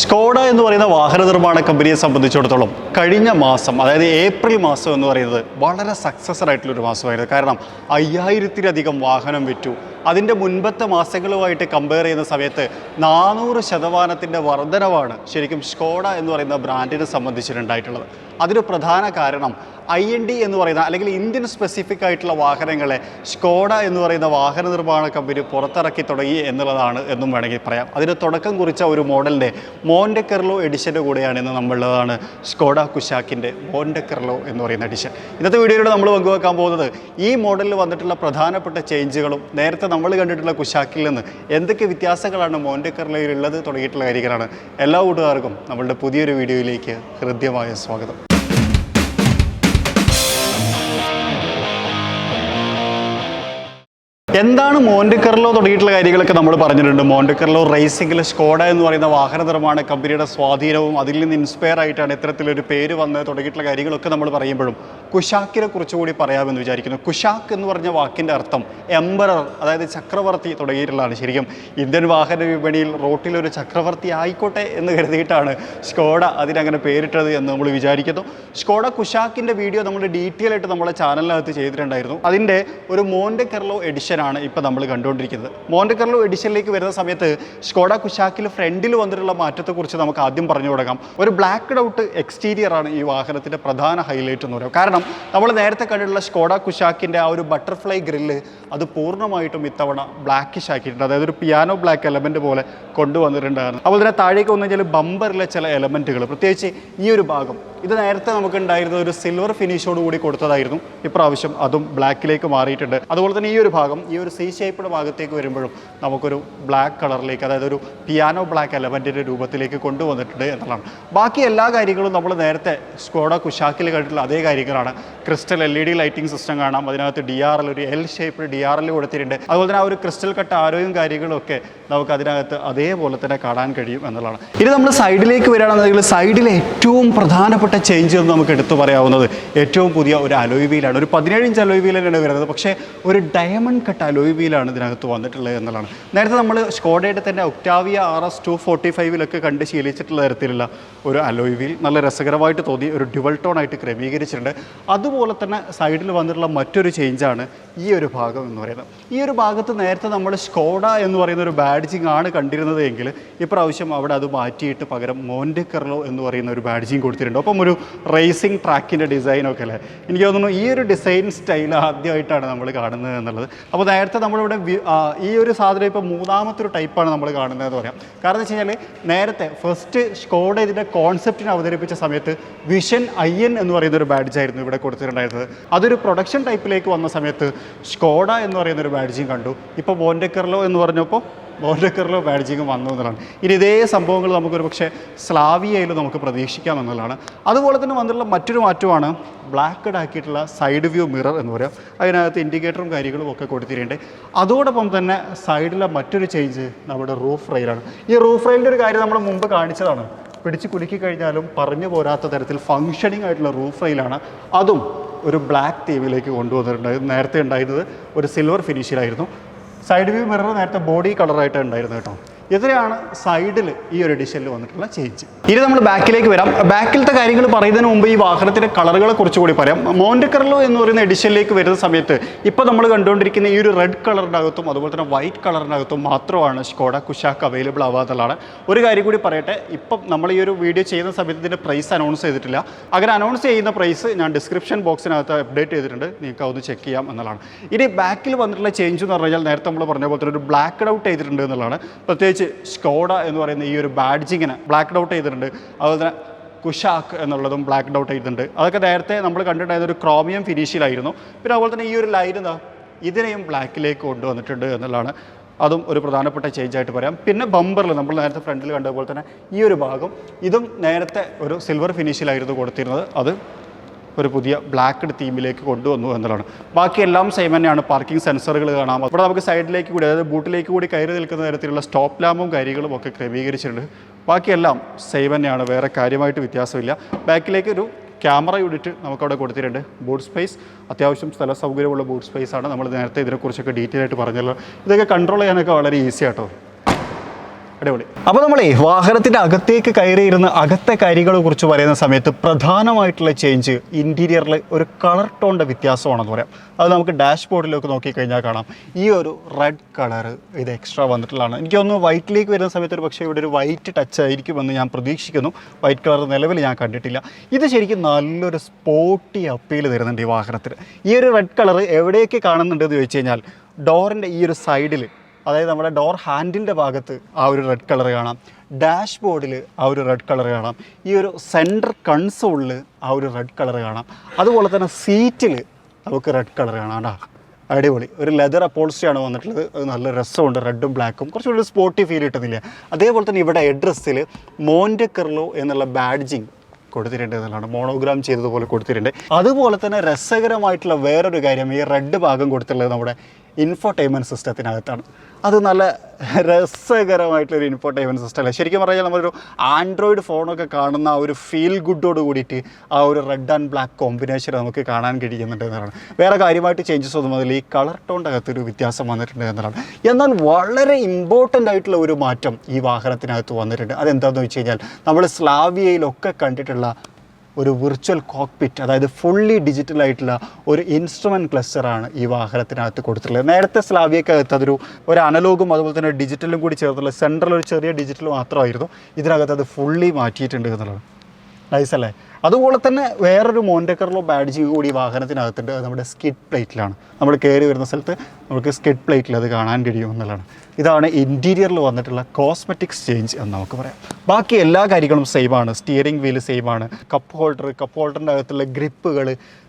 Skoda എന്ന് പറയുന്ന വാഹന നിർമ്മാണ കമ്പനിയെ സംബന്ധിച്ചിടത്തോളം കഴിഞ്ഞ മാസം അതായത് ഏപ്രിൽ മാസം എന്ന് പറയുന്നത് വളരെ സക്സസ്ഫുൾ ആയിട്ടുള്ളൊരു മാസമായിരുന്നു. കാരണം 5000-ലധികം വാഹനം വിറ്റു. അതിൻ്റെ മുൻപത്തെ മാസങ്ങളുമായിട്ട് കമ്പയർ ചെയ്യുന്ന സമയത്ത് 400% വർധനവാണ് ശരിക്കും സ്കോഡ എന്ന് പറയുന്ന ബ്രാൻഡിനെ സംബന്ധിച്ചിട്ടുണ്ടായിട്ടുള്ളത്. അതിന് പ്രധാന കാരണം IND എന്ന് പറയുന്ന അല്ലെങ്കിൽ ഇന്ത്യൻ സ്പെസിഫിക് ആയിട്ടുള്ള വാഹനങ്ങളെ സ്കോഡ എന്ന് പറയുന്ന വാഹന നിർമ്മാണ കമ്പനി പുറത്തിറക്കി തുടങ്ങി എന്നുള്ളതാണ് എന്നും വേണമെങ്കിൽ പറയാം. അതിന് തുടക്കം കുറിച്ച ഒരു മോഡലിൻ്റെ മോണ്ടെക്കർലോ എഡിഷൻ്റെ കൂടെയാണ് ഇന്ന് നമ്മളുള്ളതാണ് സ്കോഡ കുഷാക്കിൻ്റെ മോണ്ടെക്കർലോ എന്ന് പറയുന്ന എഡിഷൻ. ഇന്നത്തെ വീഡിയോയിലൂടെ നമ്മൾ പങ്കുവെക്കാൻ പോകുന്നത് ഈ മോഡലിൽ വന്നിട്ടുള്ള പ്രധാനപ്പെട്ട ചേഞ്ചുകളും നേരത്തെ നമ്മൾ കണ്ടിട്ടുള്ള കുഷാക്കിൽ നിന്ന് എന്തൊക്കെ വ്യത്യാസങ്ങളാണ് മോണ്ടെക്കർലോയിൽ ഉള്ളത് തുടങ്ങിയിട്ടുള്ള കാര്യങ്ങളാണ്. എല്ലാ കൂട്ടുകാർക്കും നമ്മളുടെ പുതിയൊരു വീഡിയോയിലേക്ക് ഹൃദ്യമായ സ്വാഗതം. എന്താണ് മോണ്ടെക്കർലോ തുടങ്ങിയിട്ടുള്ള കാര്യങ്ങളൊക്കെ നമ്മൾ പറഞ്ഞിട്ടുണ്ട്. മോണ്ടെക്കർലോ റേസിംഗിൽ സ്കോഡ എന്ന് പറയുന്ന വാഹന നിർമ്മാണ കമ്പനിയുടെ സ്വാധീനവും അതിൽ നിന്ന് ഇൻസ്പയർ ആയിട്ടാണ് ഇത്തരത്തിലൊരു പേര് വന്നത് തുടങ്ങിയിട്ടുള്ള കാര്യങ്ങളൊക്കെ നമ്മൾ പറയുമ്പോഴും കുഷാക്കിനെ കുറിച്ചുകൂടി പറയാമെന്ന് വിചാരിക്കുന്നു. കുഷാക്ക് എന്ന് പറഞ്ഞ വാക്കിൻ്റെ അർത്ഥം എംബറർ, അതായത് ചക്രവർത്തി തുടങ്ങിയിട്ടുള്ളതാണ്. ശരിക്കും ഇന്ത്യൻ വാഹന വിപണിയിൽ റോട്ടിലൊരു ചക്രവർത്തി ആയിക്കോട്ടെ എന്ന് കരുതിയിട്ടാണ് സ്കോഡ അതിനങ്ങനെ പേരിട്ടത് എന്ന് നമ്മൾ വിചാരിക്കുന്നു. സ്കോഡ കുഷാക്കിൻ്റെ വീഡിയോ നമ്മൾ ഡീറ്റെയിൽ ആയിട്ട് നമ്മളെ ചാനലിനകത്ത് ചെയ്തിട്ടുണ്ടായിരുന്നു. അതിൻ്റെ ഒരു മോണ്ടെക്കർലോ എഡിഷൻ ആണ് ഇപ്പോൾ നമ്മൾ കണ്ടുകൊണ്ടിരിക്കുന്നത്. മോണ്ടെക്കർലോ എഡിഷനിലേക്ക് വരുന്ന സമയത്ത് സ്കോഡ കുഷാക്കിൽ ഫ്രണ്ടിൽ വന്നിട്ടുള്ള മാറ്റത്തെക്കുറിച്ച് നമുക്ക് ആദ്യം പറഞ്ഞു തുടങ്ങാം. ഒരു ബ്ലാക്ക്ഡ് ഔട്ട് എക്സ്റ്റീരിയർ ആണ് ഈ വാഹനത്തിൻ്റെ പ്രധാന ഹൈലൈറ്റ് എന്ന് പറയുന്നത്. കാരണം നമ്മൾ നേരത്തെ കണ്ടിട്ടുള്ള സ്കോഡ കുഷാക്കിൻ്റെ ആ ഒരു ബട്ടർഫ്ലൈ ഗ്രില്ല് അത് പൂർണ്ണമായിട്ടും ഇത്തവണ ബ്ലാക്കിഷ് ആക്കിയിട്ടുണ്ട്. അതായത് ഒരു പിയാനോ ബ്ലാക്ക് എലമെൻറ്റ് പോലെ കൊണ്ടുവന്നിട്ടുണ്ടായിരുന്നു. അതുപോലെ തന്നെ താഴേക്ക് വന്നു കഴിഞ്ഞാൽ ബമ്പറിലെ ചില എലമെൻറ്റുകൾ, പ്രത്യേകിച്ച് ഈ ഒരു ഭാഗം, ഇത് നേരത്തെ നമുക്ക് ഉണ്ടായിരുന്ന ഒരു സിൽവർ ഫിനിഷോട് കൂടി കൊടുത്തതായിരുന്നു. ഇപ്രാവശ്യം അതും ബ്ലാക്കിലേക്ക് മാറിയിട്ടുണ്ട്. അതുപോലെ തന്നെ ഈ ഒരു ഭാഗം, ഈ ഒരു സി ഷേപ്പ്ഡ് ഭാഗത്തേക്ക് വരുമ്പോഴും നമുക്കൊരു ബ്ലാക്ക് കളറിലേക്ക്, അതായത് ഒരു പിയാനോ ബ്ലാക്ക് എലമെൻറ്റിൻ്റെ രൂപത്തിലേക്ക് കൊണ്ടുവന്നിട്ടുണ്ട് എന്നുള്ളതാണ്. ബാക്കി എല്ലാ കാര്യങ്ങളും നമ്മൾ നേരത്തെ സ്കോഡ കുഷാക്കിൽ കണ്ടിട്ടുള്ള അതേ കാര്യങ്ങളാണ്. ക്രിസ്റ്റൽ LED ലൈറ്റിംഗ് സിസ്റ്റം കാണാം. അതിനകത്ത് DRL, ഒരു L ഷേപ്പ്ഡ് DRL കൊടുത്തിട്ടുണ്ട്. അതുപോലെ തന്നെ ആ ഒരു ക്രിസ്റ്റൽ കട്ട് ആരോയും കാര്യങ്ങളും ഒക്കെ നമുക്ക് അതിനകത്ത് അതേപോലെ തന്നെ കാണാൻ കഴിയും എന്നുള്ളതാണ്. ഇനി നമ്മൾ സൈഡിലേക്ക് വരികയാണെന്നുണ്ടെങ്കിൽ സൈഡിൽ ഏറ്റവും പ്രധാനപ്പെട്ട ചേഞ്ച് എന്ന് നമുക്ക് എടുത്തു പറയാവുന്നത് ഏറ്റവും പുതിയ ഒരു അലോയ് വീലാണ്. ഒരു 17 ഇഞ്ച് അലോയ് വീൽ തന്നെയാണ് വരുന്നത്. പക്ഷേ ഒരു ഡയമണ്ട് കട്ട് അലോയ് വീലാണ് ഇതിനകത്ത് വന്നിട്ടുള്ളത് എന്നുള്ളതാണ്. നേരത്തെ നമ്മൾ സ്കോഡയുടെ തന്നെ ഒക്ടാവിയ RS 245 കണ്ട് ശീലിച്ചിട്ടുള്ള തരത്തിലുള്ള ഒരു അലോയ് വീൽ നല്ല രസകരമായിട്ട് തോന്നി. ഒരു ഡ്യുവൽ ടോൺ ആയിട്ട് ക്രമീകരിച്ചിട്ടുണ്ട്. അതുപോലെ തന്നെ സൈഡിൽ വന്നിട്ടുള്ള മറ്റൊരു ചേഞ്ചാണ് ഈ ഒരു ഭാഗം എന്ന് പറയുന്നത്. ഈ ഒരു ഭാഗത്ത് നേരത്തെ നമ്മൾ സ്കോഡ എന്ന് പറയുന്ന ഒരു ബാഡ്ജിങ് ആണ് കണ്ടിരുന്നത് എങ്കിൽ ഇപ്രാവശ്യം അവിടെ അത് മാറ്റിയിട്ട് പകരം മോണ്ടെക്കർലോ എന്ന് പറയുന്ന ഒരു ബാഡ്ജിങ് കൊടുത്തിട്ടുണ്ട്. അപ്പം ഒരു റേസിംഗ് ട്രാക്കിൻ്റെ ഡിസൈനൊക്കെ അല്ലേ. എനിക്ക് തോന്നുന്നു ഈ ഒരു ഡിസൈൻ സ്റ്റൈൽ ആദ്യമായിട്ടാണ് നമ്മൾ കാണുന്നത് എന്നുള്ളത്. അപ്പോൾ നേരത്തെ നമ്മളിവിടെ ഈ ഒരു സാധനം ഇപ്പോൾ മൂന്നാമത്തെ ഒരു ടൈപ്പാണ് നമ്മൾ കാണുന്നതെന്ന് പറയാം. കാരണം എന്ന് വെച്ച് കഴിഞ്ഞാൽ നേരത്തെ ഫസ്റ്റ് സ്കോഡ ഇതിൻ്റെ കോൺസെപ്റ്റിനെ അവതരിപ്പിച്ച സമയത്ത് വിഷൻ IN എന്ന് പറയുന്ന ഒരു ബാഡ്ജായിരുന്നു ഇവിടെ കൊടുത്തിട്ടുണ്ടായിരുന്നത്. അതൊരു പ്രൊഡക്ഷൻ ടൈപ്പിലേക്ക് വന്ന സമയത്ത് സ്കോഡ എന്ന് പറയുന്ന ഒരു ബാഡ്ജിങ് കണ്ടു. ഇപ്പോൾ മോണ്ടെക്കർലോ എന്ന് പറഞ്ഞപ്പോൾ മോണ്ടെക്കർലോ ബാഡ്ജിങ് വന്നു എന്നുള്ളതാണ്. ഇനി ഇതേ സംഭവങ്ങൾ നമുക്കൊരു പക്ഷേ സ്ലാവിയയിൽ നമുക്ക് പ്രതീക്ഷിക്കാം എന്നുള്ളതാണ്. അതുപോലെ തന്നെ വന്നിട്ടുള്ള മറ്റൊരു മാറ്റമാണ് ബ്ലാക്കഡ് ആക്കിയിട്ടുള്ള സൈഡ് വ്യൂ മിറർ എന്ന് പറയാം. അതിനകത്ത് ഇൻഡിക്കേറ്ററും കാര്യങ്ങളും ഒക്കെ കൊടുത്തിട്ടുണ്ട്. അതോടൊപ്പം തന്നെ സൈഡിലെ മറ്റൊരു ചേഞ്ച് നമ്മുടെ റൂഫ് റെയിലാണ്. ഈ റൂഫ് റെയിലിൻ്റെ ഒരു കാര്യം നമ്മൾ മുമ്പ് കാണിച്ചതാണ്. പിടിച്ച് കുലുക്കി കഴിഞ്ഞാലും പറഞ്ഞു പോരാത്ത തരത്തിൽ ഫങ്ഷനിങ് ആയിട്ടുള്ള റൂഫ് റെയിലാണ്. അതും ഒരു ബ്ലാക്ക് തീമിലേക്ക് കൊണ്ടുവന്നിട്ടുണ്ട്. നേരത്തെ ഉണ്ടായിരുന്നത് ഒരു സിൽവർ ഫിനിഷിലായിരുന്നു. സൈഡ് വ്യൂ മിറർ നേരത്തെ ബോഡി കളറായിട്ട് ഉണ്ടായിരുന്നു കേട്ടോ. ഇതിനെയാണ് സൈഡിൽ ഈ ഒരു എഡിഷനിൽ വന്നിട്ടുള്ള ചേഞ്ച്. ഇനി നമ്മൾ ബാക്കിലേക്ക് വരാം. ബാക്കിലത്തെ കാര്യങ്ങൾ പറയുന്നതിന് മുമ്പ് ഈ വാഹനത്തിൻ്റെ കളറുകളെ കുറിച്ച് കൂടി പറയാം. മോണ്ടെക്കർലോ എന്ന് പറയുന്ന എഡിഷനിലേക്ക് വരുന്ന സമയത്ത് ഇപ്പോൾ നമ്മൾ കണ്ടുകൊണ്ടിരിക്കുന്ന ഈ ഒരു റെഡ് കളറിനകത്തും അതുപോലെ തന്നെ വൈറ്റ് കളറിനകത്തും മാത്രമാണ് സ്കോഡ കുഷാക്ക് അവൈലബിൾ ആവാത്തതാണ്. ഒരു കാര്യം കൂടി പറയട്ടെ, ഇപ്പം നമ്മൾ ഈ ഒരു വീഡിയോ ചെയ്യുന്ന സമയത്ത് ഇതിൻ്റെ പ്രൈസ് അനൗൺസ് ചെയ്തിട്ടില്ല. അങ്ങനെ അനൗൺസ് ചെയ്യുന്ന പ്രൈസ് ഞാൻ ഡിസ്ക്രിപ്ഷൻ ബോക്സിനകത്ത് അപ്ഡേറ്റ് ചെയ്തിട്ടുണ്ട്. നിങ്ങൾക്ക് അതൊന്ന് ചെക്ക് ചെയ്യാം എന്നുള്ളതാണ്. ഇനി ബാക്കിൽ വന്നിട്ടുള്ള ചേഞ്ച് എന്ന് പറഞ്ഞാൽ നേരത്തെ നമ്മൾ പറഞ്ഞ പോലെ തന്നെ ഒരു ബ്ലാക്ക് ഔട്ട് ചെയ്തിട്ടുണ്ട് എന്നുള്ളതാണ്. പ്രത്യേകിച്ച് സ്കോഡ എന്ന് പറയുന്ന ഈ ഒരു ബാഡ്ജിങ്ങിനെ ബ്ലാക്ക് ഔട്ട് ചെയ്തിട്ടുണ്ട്. അതുപോലെ തന്നെ കുഷാക്ക് എന്നുള്ളതും ബ്ലാക്ക് ഔട്ട് ചെയ്തിട്ടുണ്ട്. അതൊക്കെ നേരത്തെ നമ്മൾ കണ്ടിട്ടുണ്ടായത് ഒരു ക്രോമിയം ഫിനിഷിലായിരുന്നു. പിന്നെ അതുപോലെ തന്നെ ഈ ഒരു ലൈൻ ഇതിനെയും ബ്ലാക്കിലേക്ക് കൊണ്ടുവന്നിട്ടുണ്ട് എന്നുള്ളതാണ്. അതും ഒരു പ്രധാനപ്പെട്ട ചേഞ്ച് ആയിട്ട് പറയാം. പിന്നെ ബമ്പറിൽ നമ്മൾ നേരത്തെ ഫ്രണ്ടിൽ കണ്ടതുപോലെ തന്നെ ഈ ഒരു ഭാഗം ഇതും നേരത്തെ ഒരു സിൽവർ ഫിനിഷിലായിരുന്നു കൊടുത്തിരുന്നത്. അത് ഒരു പുതിയ ബ്ലാക്ക്ഡ് തീമിലേക്ക് കൊണ്ടുവന്നു എന്നുള്ളതാണ്. ബാക്കിയെല്ലാം സെയിം തന്നെയാണ്. പാർക്കിംഗ് സെൻസറുകൾ കാണാം. ഇവിടെ നമുക്ക് സൈഡിലേക്ക് കൂടി, അതായത് ബൂട്ടിലേക്ക് കൂടി കയറി നിൽക്കുന്ന തരത്തിലുള്ള സ്റ്റോപ്പ് ലാമ്പും കാര്യങ്ങളും ഒക്കെ ക്രമീകരിച്ചിട്ടുണ്ട്. ബാക്കിയെല്ലാം സെയിം തന്നെയാണ്. വേറെ കാര്യമായിട്ട് വ്യത്യാസമില്ല. ബാക്കിലേക്ക് ഒരു ക്യാമറ യൂണിറ്റ് നമുക്കവിടെ കൊടുത്തിട്ടുണ്ട്. ബൂട്ട് സ്പേസ് അത്യാവശ്യം സ്ഥല സൗകര്യമുള്ള ബൂട്ട് സ്പേസ് ആണ്. നമ്മൾ നേരത്തെ ഇതിനെക്കുറിച്ചൊക്കെ ഡീറ്റെയിൽ ആയിട്ട് പറഞ്ഞല്ലോ. ഇതൊക്കെ കൺട്രോൾ ചെയ്യാനൊക്കെ വളരെ ഈസി ആട്ടോ. അടിപൊളി. അപ്പോൾ നമ്മളെ വാഹനത്തിൻ്റെ അകത്തേക്ക് കയറിയിരുന്ന അകത്തെ കാര്യങ്ങളെ കുറിച്ച് പറയുന്ന സമയത്ത് പ്രധാനമായിട്ടുള്ള ചേഞ്ച് ഇൻറ്റീരിയറിൽ ഒരു കളർ ടോണിൻ്റെ വ്യത്യാസമാണെന്ന് പറയാം. അത് നമുക്ക് ഡാഷ്ബോർഡിലേക്ക് നോക്കിക്കഴിഞ്ഞാൽ കാണാം. ഈ ഒരു റെഡ് കളർ ഇത് എക്സ്ട്രാ വന്നിട്ടുള്ളതാണ്. എനിക്ക് തോന്നുന്നു വൈറ്റിലേക്ക് വരുന്ന സമയത്ത് ഒരു പക്ഷേ ഇവിടെ ഒരു വൈറ്റ് ടച്ച് ആയിരിക്കുമെന്ന് ഞാൻ പ്രതീക്ഷിക്കുന്നു. വൈറ്റ് കളർ നിലവിൽ ഞാൻ കണ്ടിട്ടില്ല. ഇത് ശരിക്കും നല്ലൊരു സ്പോർട്ടി അപ്പീൽ തരുന്നുണ്ട് ഈ വാഹനത്തിന്. ഈ ഒരു റെഡ് കളർ എവിടെയൊക്കെ കാണുന്നുണ്ടെന്ന് ചോദിച്ചു കഴിഞ്ഞാൽ ഡോറിൻ്റെ ഈ ഒരു സൈഡിൽ, അതായത് നമ്മുടെ ഡോർ ഹാൻഡിലിൻ്റെ ഭാഗത്ത് ആ ഒരു റെഡ് കളർ കാണാം, ഡാഷ്ബോർഡിൽ ആ ഒരു റെഡ് കളർ കാണാം, ഈ ഒരു സെൻറ്റർ കൺസോളിൽ ആ ഒരു റെഡ് കളർ കാണാം, അതുപോലെ തന്നെ സീറ്റിൽ നമുക്ക് റെഡ് കളർ കാണാം. അടിപൊളി ഒരു ലെതർ അപ്പോൾസ്റ്ററിയാണ് വന്നിട്ടുള്ളത്. അത് നല്ല രസമുണ്ട്, റെഡും ബ്ലാക്കും കുറച്ചുകൂടി സ്പോർട്ടി ഫീൽ കിട്ടുന്നില്ല. അതേപോലെ തന്നെ ഇവിടെ അഡ്രസ്സിൽ മോണ്ടെക്കർലോ എന്നുള്ള ബാഡ്ജിങ് കൊടുത്തിട്ടുണ്ട് എന്നുള്ളതാണ്, മോണോഗ്രാം ചെയ്തതുപോലെ കൊടുത്തിട്ടുണ്ട്. അതുപോലെ തന്നെ രസകരമായിട്ടുള്ള വേറൊരു കാര്യം, ഈ റെഡ് ഭാഗം കൊടുത്തിട്ടുള്ളത് നമ്മുടെ ഇൻഫോർടൈൻമെൻറ്റ് സിസ്റ്റത്തിനകത്താണ്. അത് നല്ല രസകരമായിട്ടുള്ളൊരു ഇൻഫോർടൈൻമെൻറ്റ് സിസ്റ്റം അല്ലേ. ശരിക്കും പറഞ്ഞാൽ നമ്മളൊരു ആൻഡ്രോയിഡ് ഫോണൊക്കെ കാണുന്ന ആ ഒരു ഫീൽ ഗുഡോട് കൂടിയിട്ട് ആ ഒരു റെഡ് ആൻഡ് ബ്ലാക്ക് കോമ്പിനേഷൻ നമുക്ക് കാണാൻ കഴിയുന്നുണ്ട് എന്നതാണ്. വേറെ കാര്യമായിട്ട് ചേഞ്ചസ് ഒന്നും അതിൽ ഈ കളർ ടോണിൻ്റെ അകത്തൊരു വ്യത്യാസം വന്നിട്ടുണ്ട് എന്നതാണ്. എന്നാൽ വളരെ ഇമ്പോർട്ടൻ്റ് ആയിട്ടുള്ള ഒരു മാറ്റം ഈ വാഹനത്തിനകത്ത് വന്നിട്ടുണ്ട്. അതെന്താണെന്ന് വെച്ച് കഴിഞ്ഞാൽ നമ്മൾ സ്ലാവിയയിലൊക്കെ കണ്ടിട്ടുള്ള ഒരു വിർച്വൽ കോക്പിറ്റ്, അതായത് ഫുള്ളി ഡിജിറ്റലായിട്ടുള്ള ഒരു ഇൻസ്ട്രുമെൻറ്റ് ക്ലസ്റ്ററാണ് ഈ വാഹനത്തിനകത്ത് കൊടുത്തിട്ടുള്ളത്. നേരത്തെ സ്ലാവിയക്കകത്ത് ഒരു അനലോഗും അതുപോലെ തന്നെ ഡിജിറ്റലും കൂടി ചേർത്തുള്ള സെൻട്രൽ ഒരു ചെറിയ ഡിജിറ്റൽ മാത്രമായിരുന്നു. ഇതിനകത്ത് അത് ഫുള്ളി മാറ്റിയിട്ടുണ്ട് എന്നുള്ളത് നൈസ് അല്ലേ. അതുപോലെ തന്നെ വേറൊരു മോണ്ടെക്കർലോ ബാഡ്ജ് കൂടി വാഹനത്തിനകത്തുണ്ട്. അത് നമ്മുടെ സ്കിഡ് പ്ലേറ്റിലാണ്. നമ്മൾ കയറി വരുന്ന സ്ഥലത്ത് നമുക്ക് സ്കിഡ് പ്ലേറ്റിൽ അത് കാണാൻ കഴിയും എന്നുള്ളതാണ്. ഇതാണ് ഇൻറ്റീരിയറിൽ വന്നിട്ടുള്ള കോസ്മെറ്റിക്സ് ചേഞ്ച് എന്ന് നമുക്ക് പറയാം. ബാക്കി എല്ലാ കാര്യങ്ങളും സെയിമാണ്. സ്റ്റിയറിംഗ് വീല് സെയിമാണ്. കപ്പ് ഹോൾഡറിൻ്റെ അകത്തുള്ള ഗ്രിപ്പുകൾ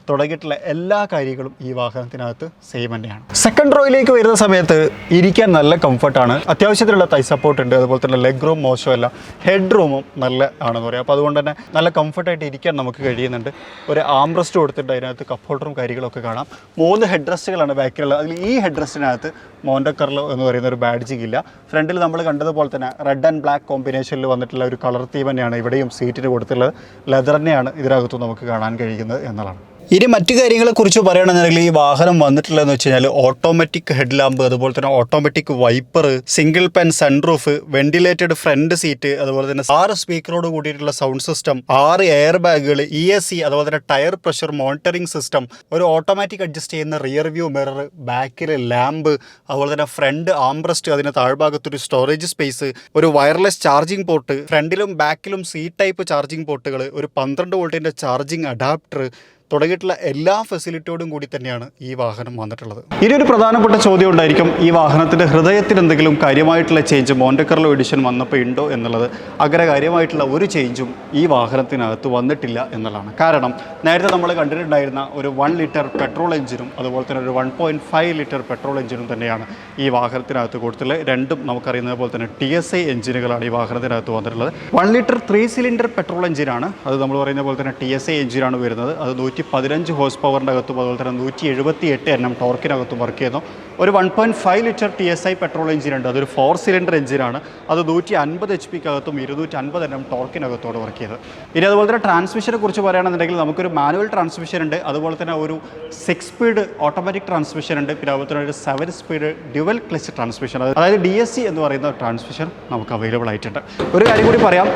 തുടങ്ങിയിട്ടുള്ള എല്ലാ കാര്യങ്ങളും ഈ വാഹനത്തിനകത്ത് സെയിം തന്നെയാണ്. സെക്കൻഡ് റോയിലേക്ക് വരുന്ന സമയത്ത് ഇരിക്കാൻ നല്ല കംഫർട്ടാണ്. അത്യാവശ്യത്തിലുള്ള തൈ സപ്പോർട്ട് ഉണ്ട്. അതുപോലെ തന്നെ ലെഗ് റൂം മോശമല്ല, ഹെഡ് റൂമും നല്ല ആണെന്ന് പറയാം. അപ്പോൾ അതുകൊണ്ട് തന്നെ നല്ല കംഫർട്ടായിട്ട് ഇരിക്കാൻ നമുക്ക് കഴിയുന്നുണ്ട്. ഒരു ആംറസ്റ്റ് കൊടുത്തിട്ട് അതിനകത്ത് കപ്പ് ഹോൾഡറും കാര്യങ്ങളൊക്കെ കാണാം. 3 ഹെഡ് റെസ്റ്റുകളാണ് ബാക്കിലുള്ളത്. അതിൽ ഈ ഹെഡ് റെസ്റ്റിനകത്ത് മോണ്ടെക്കർലോ എന്ന് പറയുന്ന ഒരു ബാഡ്ജിങ് ഇല്ല. ഫ്രണ്ടിൽ നമ്മൾ കണ്ടതുപോലെ തന്നെ റെഡ് ആൻഡ് ബ്ലാക്ക് കോമ്പിനേഷനിൽ വന്നിട്ടുള്ള ഒരു കളർ തീം തന്നെയാണ് ഇവിടെയും സീറ്റിന് കൊടുത്തിട്ടുള്ളത്. ലെതർ തന്നെയാണ് ഇതിനകത്ത് നമുക്ക് കാണാൻ കഴിയുന്നത് എന്നുള്ളതാണ്. ഇനി മറ്റു കാര്യങ്ങളെക്കുറിച്ച് പറയുകയാണെന്നുണ്ടെങ്കിൽ ഈ വാഹനം വന്നിട്ടുള്ളതെന്ന് വെച്ച് കഴിഞ്ഞാൽ ഓട്ടോമാറ്റിക് ഹെഡ് ലാമ്പ്, അതുപോലെ തന്നെ automatic wiper, single pane sunroof, ventilated front seat, അതുപോലെ തന്നെ 6 സ്പീക്കറോട് കൂടിയിട്ടുള്ള സൗണ്ട് സിസ്റ്റം, 6 എയർ ബാഗുകൾ, ESC, അതുപോലെ തന്നെ ടയർ പ്രഷർ മോണിറ്ററിംഗ് സിസ്റ്റം, ഒരു ഓട്ടോമാറ്റിക് അഡ്ജസ്റ്റ് ചെയ്യുന്ന റിയർ വ്യൂ മിറർ, ബാക്കിൽ ലാമ്പ്, അതുപോലെ തന്നെ ഫ്രണ്ട് ആംബ്രസ്റ്റ്, അതിന് താഴ്ഭാഗത്തൊരു സ്റ്റോറേജ് സ്പേസ്, ഒരു വയർലെസ് ചാർജിംഗ് പോർട്ട്, ഫ്രണ്ടിലും ബാക്കിലും C ടൈപ്പ് ചാർജിംഗ് പോർട്ടുകൾ, ഒരു 12 വോൾട്ടിൻ്റെ ചാർജിംഗ് അഡാപ്റ്റർ തുടങ്ങിയിട്ടുള്ള എല്ലാ ഫെസിലിറ്റിയോടും കൂടി തന്നെയാണ് ഈ വാഹനം വന്നിട്ടുള്ളത്. ഇനി ഒരു പ്രധാനപ്പെട്ട ചോദ്യം ഉണ്ടായിരിക്കും, ഈ വാഹനത്തിൻ്റെ ഹൃദയത്തിന് എന്തെങ്കിലും കാര്യമായിട്ടുള്ള ചേഞ്ച് മോണ്ടെക്കർലോ എഡിഷൻ വന്നപ്പോൾ ഉണ്ടോ എന്നുള്ളത്. അങ്ങനെ കാര്യമായിട്ടുള്ള ഒരു ചേഞ്ചും ഈ വാഹനത്തിനകത്ത് വന്നിട്ടില്ല എന്നുള്ളതാണ്. കാരണം നേരത്തെ നമ്മൾ കണ്ടിട്ടുണ്ടായിരുന്ന ഒരു 1 ലിറ്റർ പെട്രോൾ എഞ്ചിനും അതുപോലെ തന്നെ ഒരു 1.5 ലിറ്റർ പെട്രോൾ എഞ്ചിനും തന്നെയാണ് ഈ വാഹനത്തിനകത്ത് കൊടുത്തിട്ടുള്ളത്. രണ്ടും നമുക്കറിയുന്നത് പോലെ തന്നെ TSI എഞ്ചിനുകളാണ് ഈ വാഹനത്തിനകത്ത് വന്നിട്ടുള്ളത്. 1 ലിറ്റർ 3 സിലിണ്ടർ പെട്രോൾ എഞ്ചിനാണ്. അത് നമ്മൾ പറയുന്ന പോലെ തന്നെ TSI എഞ്ചിനാണ് വരുന്നത്. അത് 115 ഹോഴ്സ് പവറിൻ്റെ അകത്തും അതുപോലെ തന്നെ 178 Nm ടോർക്കിനകത്തും വർക്ക് ചെയ്യുന്നു. ഒരു 1.5 ലിറ്റർ TSI പെട്രോൾ എഞ്ചിനുണ്ട്. അതൊരു 4 സിലിണ്ടർ എഞ്ചിനാണ്. അത് 150 HP-കകത്തും 250 Nm ടോർക്കിനകത്തോട് വർക്ക് ചെയ്തത്. ഇനി അതുപോലെ തന്നെ ട്രാൻസ്മിഷനെ കുറിച്ച് പറയുകയാണെന്നുണ്ടെങ്കിൽ നമുക്കൊരു മാനുവൽ ട്രാൻസ്മിഷൻ ഉണ്ട്, അതുപോലെ തന്നെ ഒരു 6 സ്പീഡ് ഓട്ടോമാറ്റിക് ട്രാൻസ്മിഷൻ ഉണ്ട്, പിന്നെ അതുപോലെ തന്നെ ഒരു 7 സ്പീഡ് ഡ്യുവൽ ക്ലച്ച് ട്രാൻസ്മിഷൻ, അതായത് DSC എന്ന് പറയുന്ന ട്രാൻസ്മിഷൻ നമുക്ക് അവൈലബിൾ ആയിട്ടുണ്ട്. ഒരു കാര്യം കൂടി പറയാം,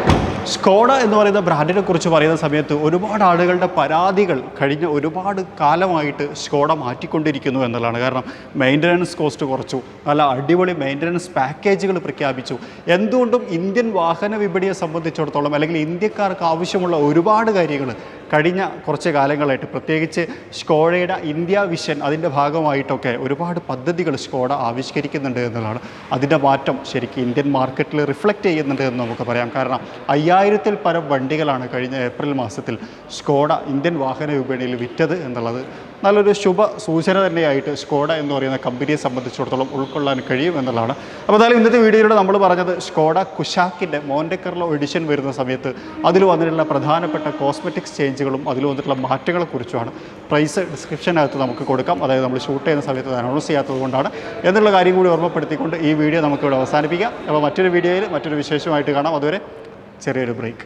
സ്കോഡ എന്ന് പറയുന്ന ബ്രാൻഡിനെ കുറിച്ച് പറയുന്ന സമയത്ത് ഒരുപാട് ആളുകളുടെ പരാതികൾ കഴിഞ്ഞ ഒരുപാട് കാലമായിട്ട് സ്കോഡ മാറ്റിക്കൊണ്ടിരിക്കുന്നു എന്നുള്ളതാണ്. കാരണം മെയിൻ്റനൻസ് കോസ്റ്റ് കുറച്ചു, നല്ല അടിപൊളി മെയിൻ്റനൻസ് പാക്കേജുകൾ പ്രഖ്യാപിച്ചു. എന്തുകൊണ്ടും ഇന്ത്യൻ വാഹന വിപണിയെ സംബന്ധിച്ചിടത്തോളം അല്ലെങ്കിൽ ഇന്ത്യക്കാർക്ക് ആവശ്യമുള്ള ഒരുപാട് കാര്യങ്ങൾ കഴിഞ്ഞ കുറച്ച് കാലങ്ങളായിട്ട്, പ്രത്യേകിച്ച് സ്കോഡയുടെ ഇന്ത്യ വിഷൻ അതിൻ്റെ ഭാഗമായിട്ടൊക്കെ ഒരുപാട് പദ്ധതികൾ സ്കോഡ ആവിഷ്കരിക്കുന്നുണ്ട് എന്നുള്ളതാണ്. അതിൻ്റെ മാറ്റം ശരിക്കും ഇന്ത്യൻ മാർക്കറ്റിൽ റിഫ്ലക്റ്റ് ചെയ്യുന്നുണ്ട് എന്ന് നമുക്ക് പറയാം. കാരണം 5000-ൽ പരം വണ്ടികളാണ് കഴിഞ്ഞ ഏപ്രിൽ മാസത്തിൽ സ്കോഡ ഇന്ത്യൻ വാഹന വിപണിയിൽ വിറ്റത് എന്നുള്ളത് നല്ലൊരു ശുഭ സൂചന തന്നെയായിട്ട് സ്കോഡ എന്ന് പറയുന്ന കമ്പനിയെ സംബന്ധിച്ചിടത്തോളം ഉൾക്കൊള്ളാൻ കഴിയും എന്നുള്ളതാണ്. അപ്പോൾ എന്തായാലും ഇന്നത്തെ വീഡിയോയിലൂടെ നമ്മൾ പറഞ്ഞത് സ്കോഡ കുഷാക്കിൻ്റെ മോണ്ടെക്കർലോ എഡിഷൻ വരുന്ന സമയത്ത് അതിൽ വന്നിട്ടുള്ള പ്രധാനപ്പെട്ട കോസ്മെറ്റിക്സ് ചേഞ്ചുകളും അതിൽ വന്നിട്ടുള്ള മാറ്റങ്ങളെക്കുറിച്ചുമാണ്. പ്രൈസ് ഡിസ്ക്രിപ്ഷനകത്ത് നമുക്ക് കൊടുക്കാം, അതായത് നമ്മൾ ഷൂട്ട് ചെയ്യുന്ന സമയത്ത് അനൗൺസ് ചെയ്യാത്തത് കൊണ്ടാണ് എന്നുള്ള കാര്യം കൂടി ഓർമ്മപ്പെടുത്തിക്കൊണ്ട് ഈ വീഡിയോ നമുക്കിവിടെ അവസാനിപ്പിക്കാം. അപ്പോൾ മറ്റൊരു വീഡിയോയിൽ മറ്റൊരു വിശേഷമായിട്ട് കാണാം. അതുവരെ ചെറിയൊരു ബ്രേക്ക്.